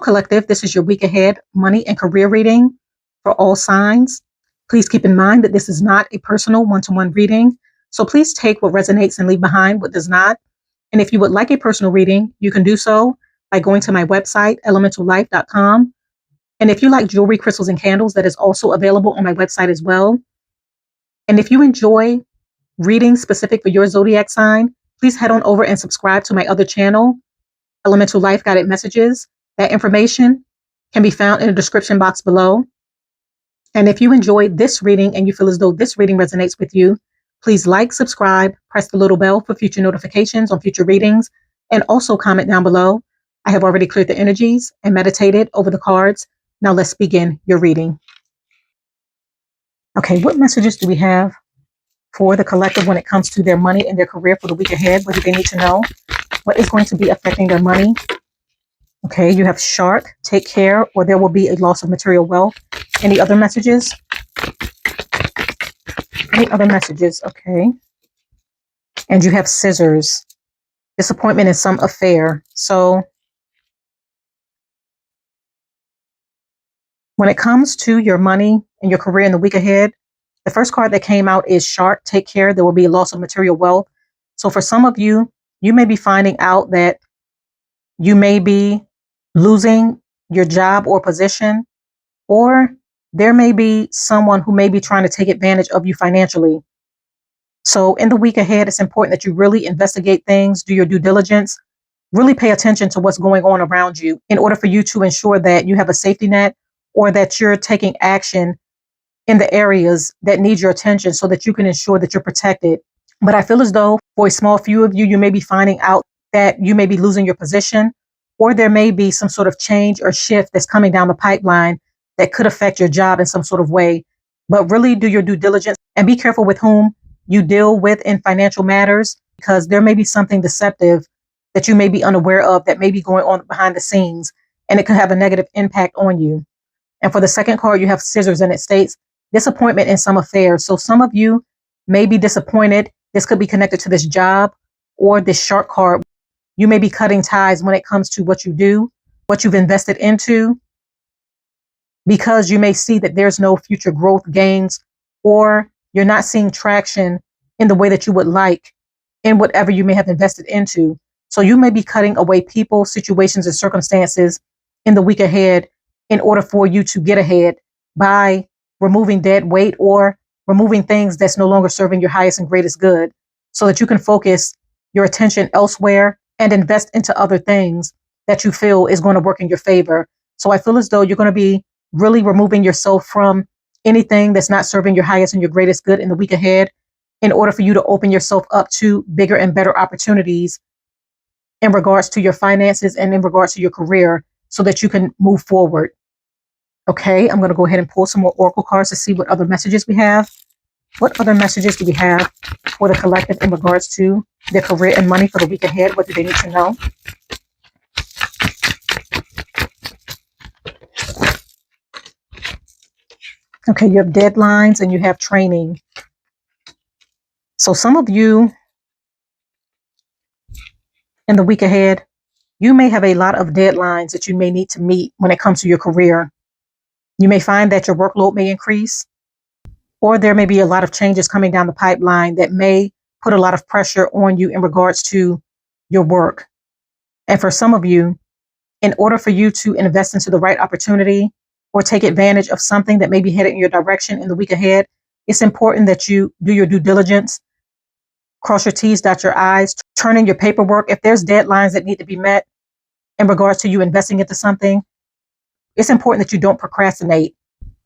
Collective, this is your week ahead money and career reading for all signs. Please keep in mind that this is not a personal one-to-one reading, so please take what resonates and leave behind what does not. And if you would like a personal reading, you can do so by going to my website, ElementalLyfe.com. And if you like jewelry, crystals, and candles, that is also available on my website as well. And if you enjoy readings specific for your zodiac sign, please head on over and subscribe to my other channel, EleMental Lyfe Guided Messages. That information can be found in the description box below. And if you enjoyed this reading and you feel as though this reading resonates with you, please like, subscribe, press the little bell for future notifications on future readings, and also comment down below. I have already cleared the energies and meditated over the cards. Now let's begin your reading. Okay, what messages do we have for the collective when it comes to their money and their career for the week ahead? What do they need to know? What is going to be affecting their money? Okay, you have shark, take care, or there will be a loss of material wealth. Any other messages? Any other messages? Okay. And you have scissors, disappointment in some affair. So when it comes to your money and your career in the week ahead, the first card that came out is shark, take care, there will be a loss of material wealth. So for some of you, you may be finding out that you may be losing your job or position, or there may be someone who may be trying to take advantage of you financially. So in the week ahead, it's important that you really investigate things, do your due diligence, really pay attention to what's going on around you in order for you to ensure that you have a safety net or that you're taking action in the areas that need your attention so that you can ensure that you're protected. But I feel as though for a small few of you, you may be finding out that you may be losing your position, or there may be some sort of change or shift that's coming down the pipeline that could affect your job in some sort of way. But really do your due diligence and be careful with whom you deal with in financial matters, because there may be something deceptive that you may be unaware of that may be going on behind the scenes, and it could have a negative impact on you. And for the second card, you have scissors, and it states disappointment in some affairs. So some of you may be disappointed. This could be connected to this job or this shark card. You may be cutting ties when it comes to what you do, what you've invested into, because you may see that there's no future growth gains, or you're not seeing traction in the way that you would like in whatever you may have invested into. So you may be cutting away people, situations, and circumstances in the week ahead in order for you to get ahead by removing dead weight or removing things that's no longer serving your highest and greatest good, so that you can focus your attention elsewhere and invest into other things that you feel is going to work in your favor. So I feel as though you're going to be really removing yourself from anything that's not serving your highest and your greatest good in the week ahead in order for you to open yourself up to bigger and better opportunities in regards to your finances and in regards to your career, so that you can move forward. Okay, I'm going to go ahead and pull some more oracle cards to see what other messages we have. What other messages do we have for the collective in regards to their career and money for the week ahead? What do they need to know? Okay, you have deadlines and you have training. So some of you in the week ahead, you may have a lot of deadlines that you may need to meet when it comes to your career. You may find that your workload may increase, or there may be a lot of changes coming down the pipeline that may put a lot of pressure on you in regards to your work. And for some of you, in order for you to invest into the right opportunity or take advantage of something that may be headed in your direction in the week ahead, it's important that you do your due diligence, cross your T's, dot your I's, turn in your paperwork. If there's deadlines that need to be met in regards to you investing into something, it's important that you don't procrastinate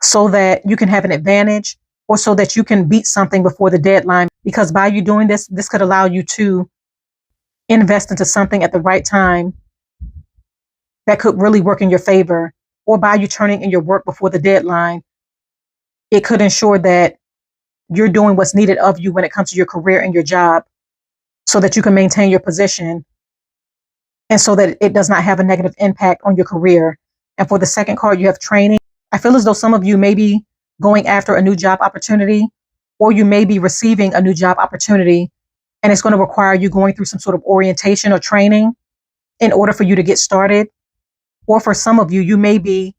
so that you can have an advantage, or so that you can beat something before the deadline. Because by you doing this, this could allow you to invest into something at the right time that could really work in your favor. Or by you turning in your work before the deadline, it could ensure that you're doing what's needed of you when it comes to your career and your job, so that you can maintain your position and so that it does not have a negative impact on your career. And for the second card, you have training. I feel as though some of you may be going after a new job opportunity, or you may be receiving a new job opportunity, and it's going to require you going through some sort of orientation or training in order for you to get started. Or for some of you, you may be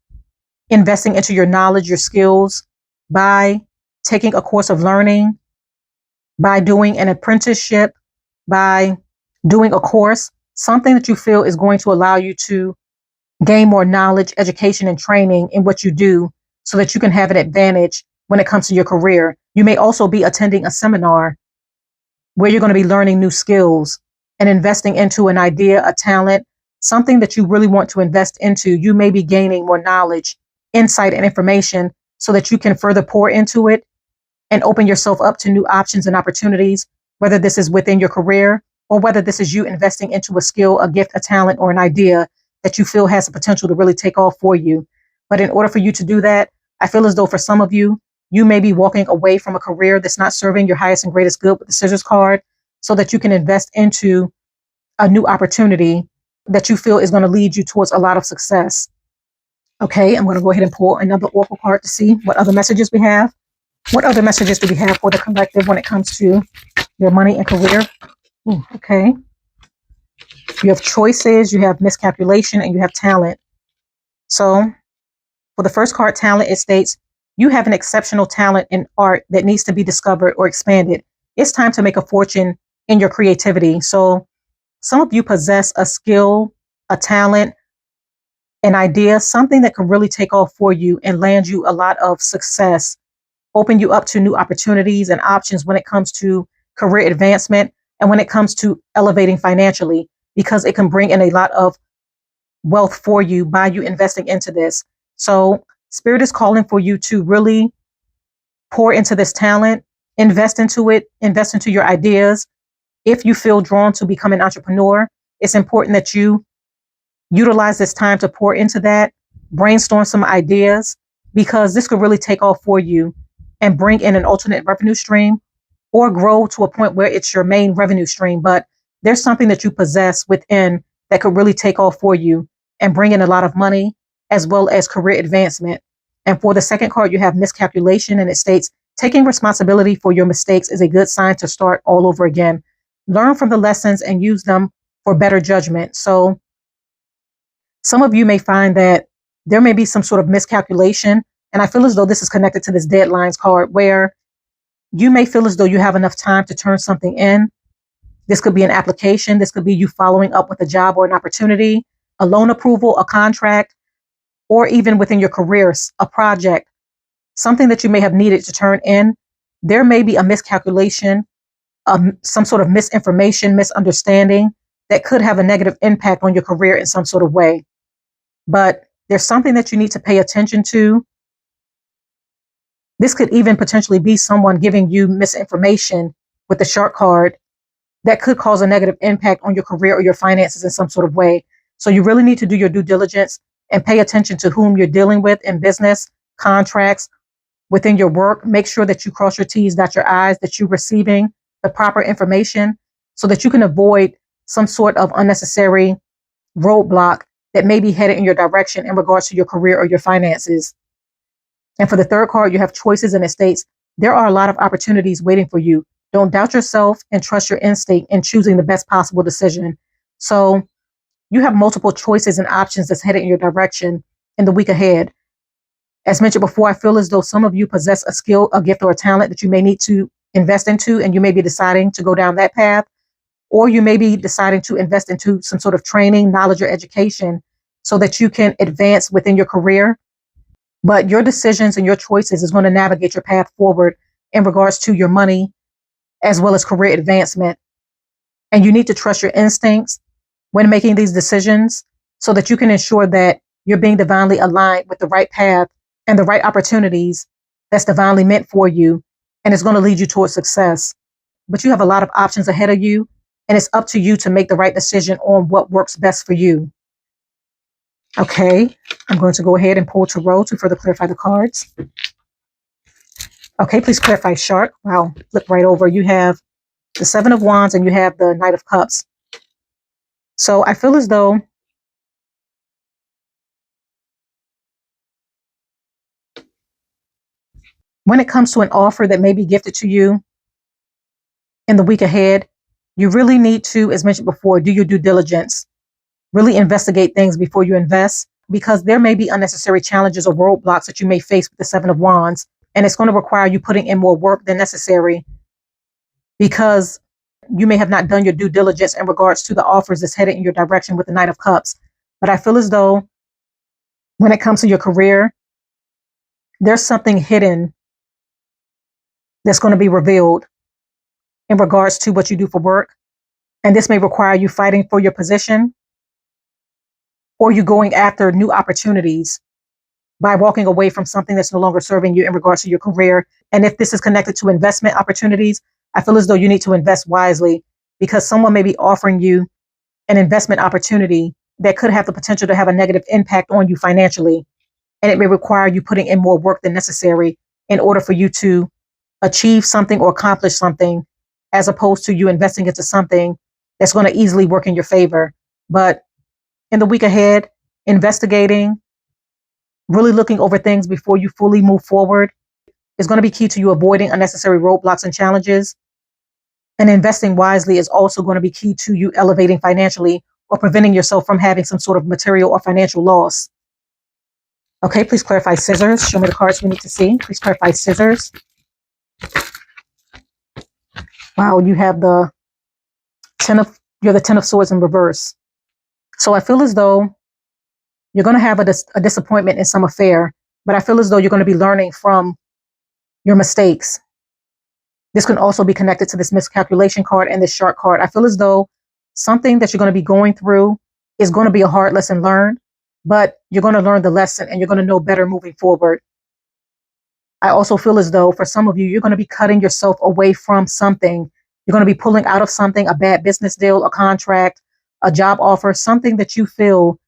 investing into your knowledge, your skills by taking a course of learning, by doing an apprenticeship, by doing a course, something that you feel is going to allow you to gain more knowledge, education, and training in what you do so that you can have an advantage when it comes to your career. You may also be attending a seminar where you're going to be learning new skills and investing into an idea, a talent, something that you really want to invest into. You may be gaining more knowledge, insight, and information so that you can further pour into it and open yourself up to new options and opportunities, whether this is within your career or whether this is you investing into a skill, a gift, a talent, or an idea that you feel has the potential to really take off for you. But in order for you to do that, I feel as though for some of you, you may be walking away from a career that's not serving your highest and greatest good with the scissors card so that you can invest into a new opportunity that you feel is going to lead you towards a lot of success. Okay, I'm going to go ahead and pull another oracle card to see what other messages we have. What other messages do we have for the collective when it comes to your money and career? Okay. You have choices, you have miscalculation, and you have talent. So for the first card, talent, it states, you have an exceptional talent in art that needs to be discovered or expanded. It's time to make a fortune in your creativity. So some of you possess a skill, a talent, an idea, something that can really take off for you and land you a lot of success, open you up to new opportunities and options when it comes to career advancement and when it comes to elevating financially, because it can bring in a lot of wealth for you by you investing into this. So Spirit is calling for you to really pour into this talent, invest into it, invest into your ideas. If you feel drawn to become an entrepreneur, it's important that you utilize this time to pour into that, brainstorm some ideas, because this could really take off for you and bring in an alternate revenue stream or grow to a point where it's your main revenue stream. But there's something that you possess within that could really take off for you and bring in a lot of money as well as career advancement. And for the second card, you have miscalculation, and it states, taking responsibility for your mistakes is a good sign to start all over again. Learn from the lessons and use them for better judgment. So some of you may find that there may be some sort of miscalculation. And I feel as though this is connected to this deadlines card where you may feel as though you have enough time to turn something in. This could be an application. This could be you following up with a job or an opportunity, a loan approval, a contract, or even within your career, a project, something that you may have needed to turn in. There may be a miscalculation, some sort of misinformation, misunderstanding that could have a negative impact on your career in some sort of way. But there's something that you need to pay attention to. This could even potentially be someone giving you misinformation with the shark card that could cause a negative impact on your career or your finances in some sort of way. So you really need to do your due diligence and pay attention to whom you're dealing with in business, contracts, within your work. Make sure that you cross your T's, dot your I's, that you're receiving the proper information so that you can avoid some sort of unnecessary roadblock that may be headed in your direction in regards to your career or your finances. And for the third card, you have choices, and it states, there are a lot of opportunities waiting for you. Don't doubt yourself and trust your instinct in choosing the best possible decision. So you have multiple choices and options that's headed in your direction in the week ahead. As mentioned before, I feel as though some of you possess a skill, a gift, or a talent that you may need to invest into, and you may be deciding to go down that path, or you may be deciding to invest into some sort of training, knowledge, or education so that you can advance within your career. But your decisions and your choices is going to navigate your path forward in regards to your money as well as career advancement. And you need to trust your instincts when making these decisions so that you can ensure that you're being divinely aligned with the right path and the right opportunities that's divinely meant for you, and it's going to lead you towards success. But you have a lot of options ahead of you, and it's up to you to make the right decision on what works best for you. Okay, I'm going to go ahead and pull Tarot to further clarify the cards. Okay, please clarify Shark. Wow, flip right over. You have the Seven of Wands and you have the Knight of Cups. So I feel as though when it comes to an offer that may be gifted to you in the week ahead, you really need to, as mentioned before, do your due diligence. Really investigate things before you invest. because there may be unnecessary challenges or roadblocks that you may face with the Seven of Wands. And it's going to require you putting in more work than necessary because you may have not done your due diligence in regards to the offers that's headed in your direction with the Knight of Cups. But I feel as though when it comes to your career, there's something hidden that's going to be revealed in regards to what you do for work. And this may require you fighting for your position or you going after new opportunities by walking away from something that's no longer serving you in regards to your career. And if this is connected to investment opportunities, I feel as though you need to invest wisely because someone may be offering you an investment opportunity that could have the potential to have a negative impact on you financially. And it may require you putting in more work than necessary in order for you to achieve something or accomplish something, as opposed to you investing into something that's going to easily work in your favor. But in the week ahead, investigating, really looking over things before you fully move forward is going to be key to you avoiding unnecessary roadblocks and challenges. And investing wisely is also going to be key to you elevating financially or preventing yourself from having some sort of material or financial loss. Okay, please clarify scissors. Show me the cards we need to see. Please clarify scissors. Wow, you have you're the Ten of Swords in reverse. So I feel as though you're going to have a disappointment in some affair, but I feel as though you're going to be learning from your mistakes. This can also be connected to this miscalculation card and this shark card. I feel as though something that you're going to be going through is going to be a hard lesson learned, but you're going to learn the lesson and you're going to know better moving forward. I also feel as though for some of you, you're going to be cutting yourself away from something. You're going to be pulling out of something, a bad business deal, a contract, a job offer, something that you feel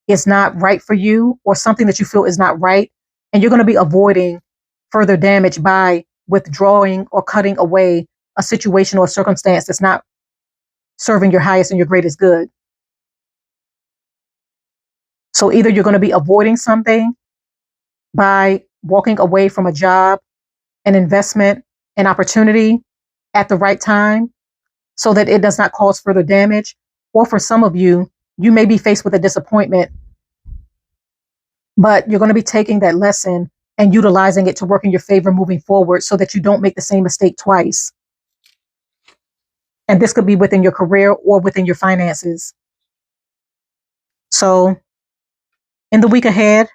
is not right for you or something that you feel is not right. And you're going to be avoiding further damage by withdrawing or cutting away a situation or a circumstance that's not serving your highest and your greatest good. So either you're going to be avoiding something by walking away from a job, an investment, an opportunity at the right time so that it does not cause further damage. Or for some of you, you may be faced with a disappointment, but you're going to be taking that lesson and utilizing it to work in your favor moving forward so that you don't make the same mistake twice. And this could be within your career or within your finances. So in the week ahead,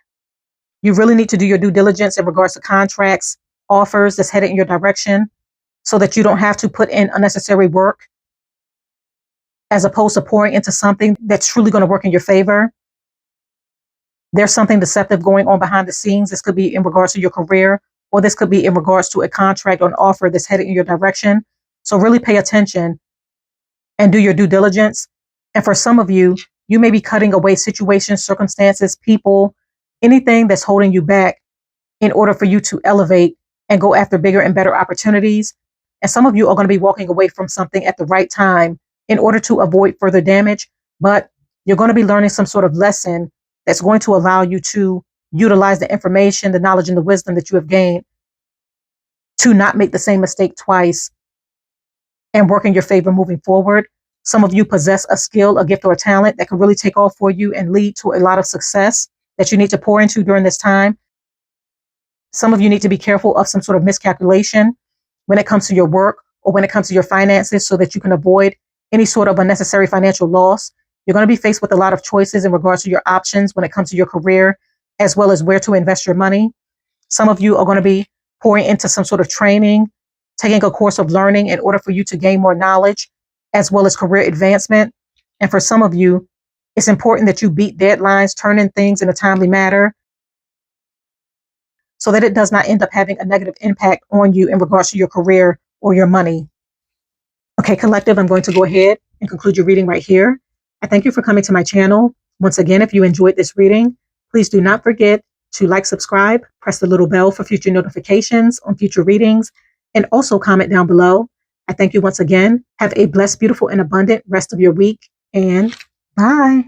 you really need to do your due diligence in regards to contracts, offers that's headed in your direction so that you don't have to put in unnecessary work as opposed to pouring into something that's truly going to work in your favor. There's something deceptive going on behind the scenes. This could be in regards to your career, or this could be in regards to a contract or an offer that's headed in your direction. So really pay attention and do your due diligence. And for some of you, you may be cutting away situations, circumstances, people, anything that's holding you back in order for you to elevate and go after bigger and better opportunities. And some of you are going to be walking away from something at the right time in order to avoid further damage. But you're going to be learning some sort of lesson that's going to allow you to utilize the information, the knowledge, and the wisdom that you have gained to not make the same mistake twice and work in your favor moving forward. Some of you possess a skill, a gift, or a talent that can really take off for you and lead to a lot of success that you need to pour into during this time. Some of you need to be careful of some sort of miscalculation when it comes to your work or when it comes to your finances so that you can avoid any sort of unnecessary financial loss. You're going to be faced with a lot of choices in regards to your options when it comes to your career, as well as where to invest your money. Some of you are going to be pouring into some sort of training, taking a course of learning in order for you to gain more knowledge, as well as career advancement. And for some of you, it's important that you beat deadlines, turn in things in a timely manner so that it does not end up having a negative impact on you in regards to your career or your money. Okay, collective, I'm going to go ahead and conclude your reading right here. I thank you for coming to my channel. Once again, if you enjoyed this reading, please do not forget to like, subscribe, press the little bell for future notifications on future readings, and also comment down below. I thank you once again. Have a blessed, beautiful, and abundant rest of your week, and bye.